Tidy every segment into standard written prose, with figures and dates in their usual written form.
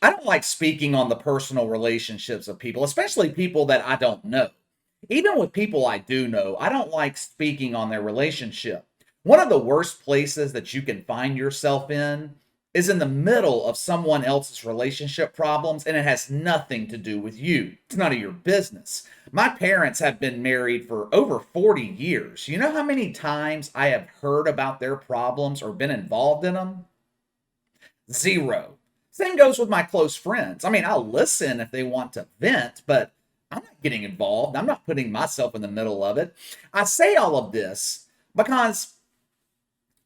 I don't like speaking on the personal relationships of people, especially people that I don't know. Even with people I do know, I don't like speaking on their relationship. One of the worst places that you can find yourself in is in the middle of someone else's relationship problems, and it has nothing to do with you. It's none of your business. My parents have been married for over 40 years. You know how many times I have heard about their problems or been involved in them? Zero. Same goes with my close friends. I mean, I'll listen if they want to vent, but I'm not getting involved. I'm not putting myself in the middle of it. I say all of this because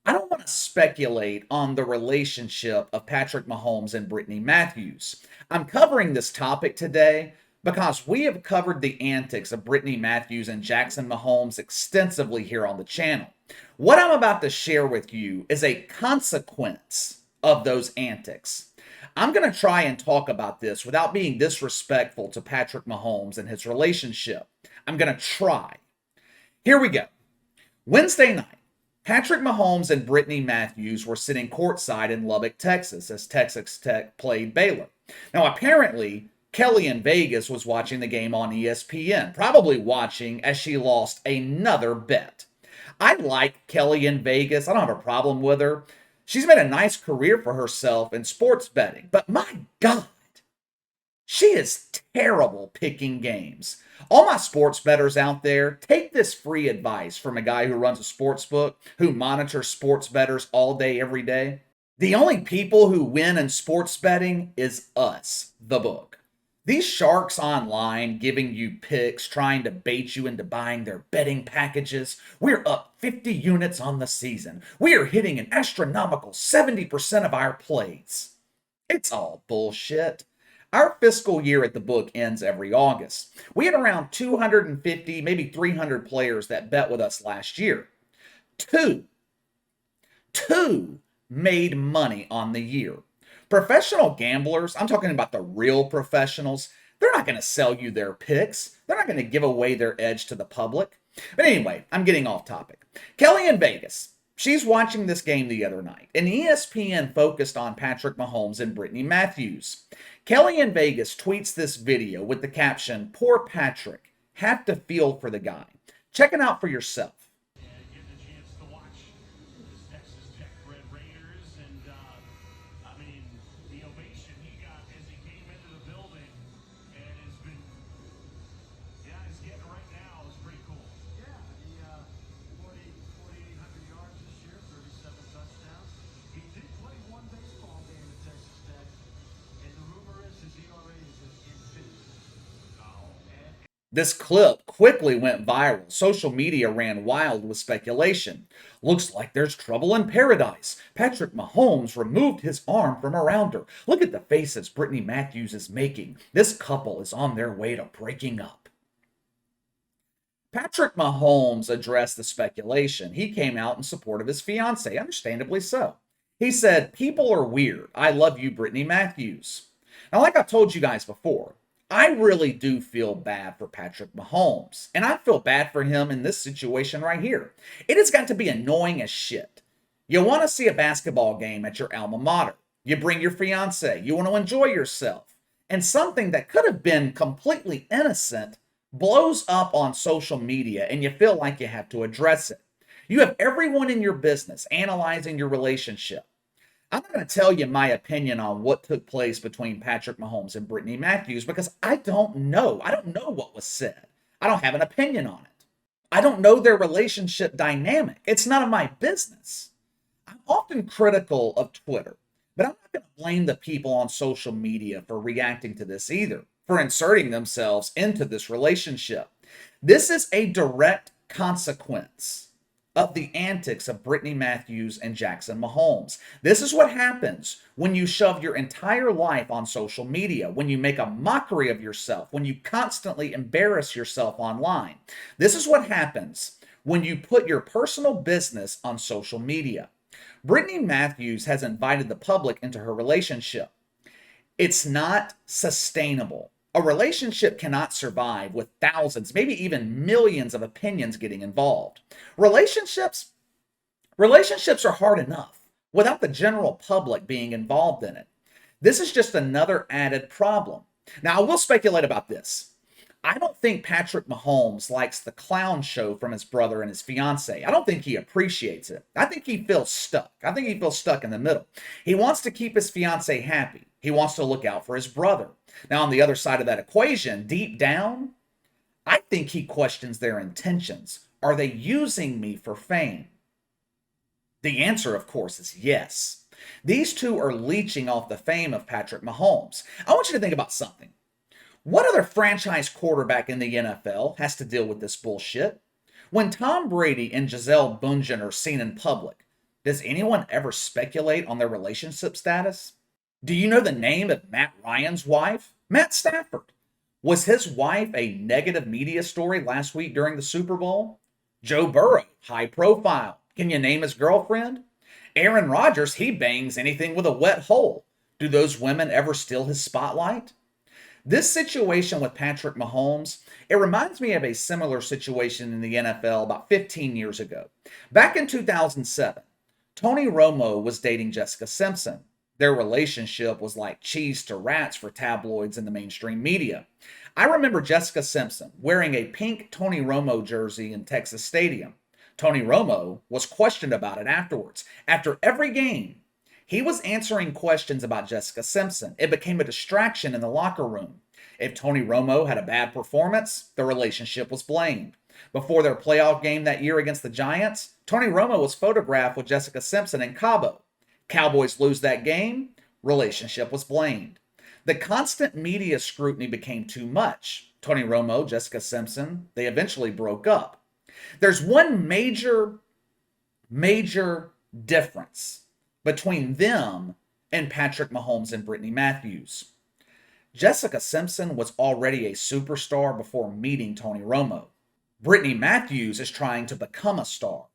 I don't want to speculate on the relationship of Patrick Mahomes and Brittany Matthews. I'm covering this topic today because we have covered the antics of Brittany Matthews and Jackson Mahomes extensively here on the channel. What I'm about to share with you is a consequence of those antics. I'm going to try and talk about this without being disrespectful to Patrick Mahomes and his relationship. I'm going to try. Here we go. Wednesday night, Patrick Mahomes and Brittany Matthews were sitting courtside in Lubbock, Texas, as Texas Tech played Baylor. Now, apparently, Kelly in Vegas was watching the game on ESPN, probably watching as she lost another bet. I like Kelly in Vegas. I don't have a problem with her. She's made a nice career for herself in sports betting, but my God, she is terrible picking games. All my sports bettors out there, take this free advice from a guy who runs a sports book, who monitors sports bettors all day, every day. The only people who win in sports betting is us, the book. These sharks online giving you picks, trying to bait you into buying their betting packages. We're up 50 units on the season. We are hitting an astronomical 70% of our plays. It's all bullshit. Our fiscal year at the book ends every August. We had around 250, maybe 300 players that bet with us last year. Two made money on the year. Professional gamblers, I'm talking about the real professionals, they're not going to sell you their picks. They're not going to give away their edge to the public. But anyway, I'm getting off topic. Kelly in Vegas, she's watching this game the other night, and ESPN focused on Patrick Mahomes and Brittany Matthews. Kelly in Vegas tweets this video with the caption, "Poor Patrick, have to feel for the guy." Check it out for yourself. This clip quickly went viral. Social media ran wild with speculation. Looks like there's trouble in paradise. Patrick Mahomes removed his arm from around her. Look at the faces Brittany Matthews is making. This couple is on their way to breaking up. Patrick Mahomes addressed the speculation. He came out in support of his fiancée, understandably so. He said, "People are weird. I love you, Brittany Matthews." Now, like I've told you guys before, I really do feel bad for Patrick Mahomes, and I feel bad for him in this situation right here. It has got to be annoying as shit. You want to see a basketball game at your alma mater. You bring your fiance. You want to enjoy yourself. And something that could have been completely innocent blows up on social media, and you feel like you have to address it. You have everyone in your business analyzing your relationship. I'm not going to tell you my opinion on what took place between Patrick Mahomes and Brittany Matthews because I don't know. I don't know what was said. I don't have an opinion on it. I don't know their relationship dynamic. It's none of my business. I'm often critical of Twitter, but I'm not going to blame the people on social media for reacting to this either, for inserting themselves into this relationship. This is a direct consequence of the antics of Brittany Matthews and Jackson Mahomes. This is what happens when you shove your entire life on social media, when you make a mockery of yourself, when you constantly embarrass yourself online. This is what happens when you put your personal business on social media. Brittany Matthews has invited the public into her relationship. It's not sustainable. A relationship cannot survive with thousands, maybe even millions of opinions getting involved. Relationships are hard enough without the general public being involved in it. This is just another added problem. Now, I will speculate about this. I don't think Patrick Mahomes likes the clown show from his brother and his fiance. I don't think he appreciates it. I think he feels stuck. I think he feels stuck in the middle. He wants to keep his fiance happy. He wants to look out for his brother. Now, on the other side of that equation, deep down, I think he questions their intentions. Are they using me for fame? The answer, of course, is yes. These two are leeching off the fame of Patrick Mahomes. I want you to think about something. What other franchise quarterback in the NFL has to deal with this bullshit? When Tom Brady and Gisele Bündchen are seen in public, does anyone ever speculate on their relationship status? Do you know the name of Matt Ryan's wife? Matt Stafford. Was his wife a negative media story last week during the Super Bowl? Joe Burrow, high profile. Can you name his girlfriend? Aaron Rodgers, he bangs anything with a wet hole. Do those women ever steal his spotlight? This situation with Patrick Mahomes, it reminds me of a similar situation in the NFL about 15 years ago. Back in 2007, Tony Romo was dating Jessica Simpson. Their relationship was like cheese to rats for tabloids and the mainstream media. I remember Jessica Simpson wearing a pink Tony Romo jersey in Texas Stadium. Tony Romo was questioned about it afterwards. After every game, he was answering questions about Jessica Simpson. It became a distraction in the locker room. If Tony Romo had a bad performance, the relationship was blamed. Before their playoff game that year against the Giants, Tony Romo was photographed with Jessica Simpson in Cabo. Cowboys lose that game, relationship was blamed. The constant media scrutiny became too much. Tony Romo, Jessica Simpson, they eventually broke up. There's one major difference between them and Patrick Mahomes and Brittany Matthews. Jessica Simpson was already a superstar before meeting Tony Romo. Brittany Matthews is trying to become a star.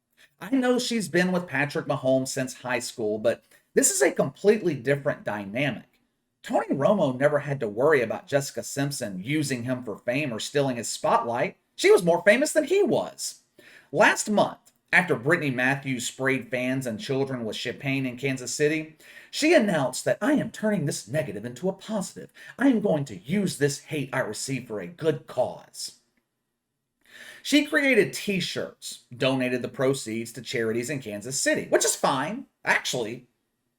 I know she's been with Patrick Mahomes since high school, but this is a completely different dynamic. Tony Romo never had to worry about Jessica Simpson using him for fame or stealing his spotlight. She was more famous than he was. Last month, after Brittany Matthews sprayed fans and children with champagne in Kansas City, she announced that I am turning this negative into a positive. I am going to use this hate I received for a good cause. She created t-shirts, donated the proceeds to charities in Kansas City, which is fine. Actually,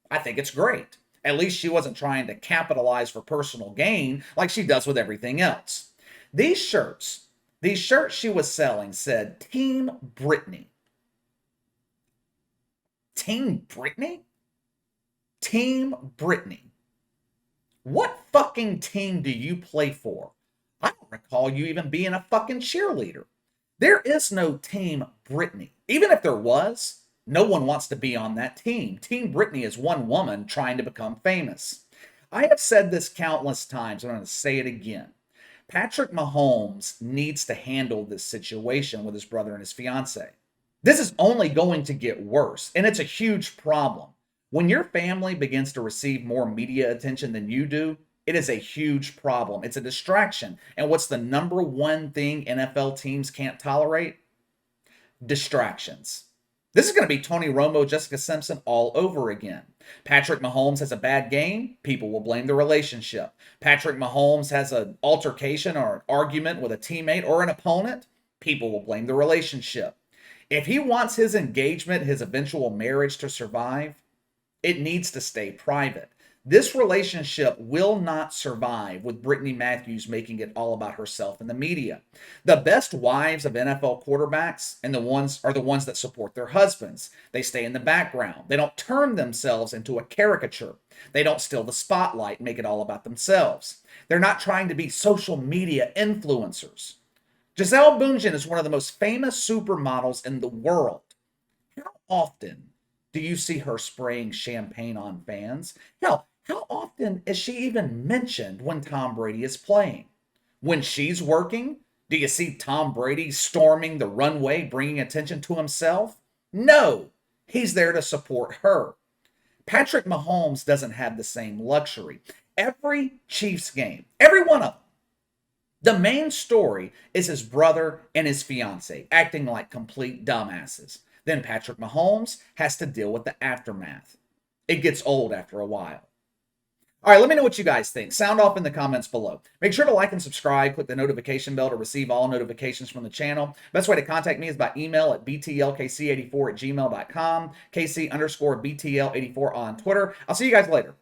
I think it's great. At least she wasn't trying to capitalize for personal gain like she does with everything else. These shirts she was selling said Team Brittany. Team Brittany? Team Brittany. What fucking team do you play for? I don't recall you even being a fucking cheerleader. There is no Team Brittany. Even if there was, no one wants to be on that team. Team Brittany is one woman trying to become famous. I have said this countless times, and I'm going to say it again. Patrick Mahomes needs to handle this situation with his brother and his fiance. This is only going to get worse, and it's a huge problem. When your family begins to receive more media attention than you do, it is a huge problem. It's a distraction. And what's the number one thing NFL teams can't tolerate? Distractions. This is going to be Tony Romo, Jessica Simpson all over again. Patrick Mahomes has a bad game, people will blame the relationship. Patrick Mahomes has an altercation or an argument with a teammate or an opponent, people will blame the relationship. If he wants his engagement, his eventual marriage to survive, it needs to stay private. This relationship will not survive with Brittany Matthews making it all about herself in the media. The best wives of NFL quarterbacks and the ones that support their husbands. They stay in the background. They don't turn themselves into a caricature. They don't steal the spotlight and make it all about themselves. They're not trying to be social media influencers. Gisele Bündchen is one of the most famous supermodels in the world. How often do you see her spraying champagne on fans? Hell, how often is she even mentioned when Tom Brady is playing? When she's working, do you see Tom Brady storming the runway, bringing attention to himself? No, he's there to support her. Patrick Mahomes doesn't have the same luxury. Every Chiefs game, every one of them, the main story is his brother and his fiance acting like complete dumbasses. Then Patrick Mahomes has to deal with the aftermath. It gets old after a while. All right, let me know what you guys think. Sound off in the comments below. Make sure to like and subscribe. Click the notification bell to receive all notifications from the channel. Best way to contact me is by email at btlkc84@gmail.com, KC_BTL84 on Twitter. I'll see you guys later.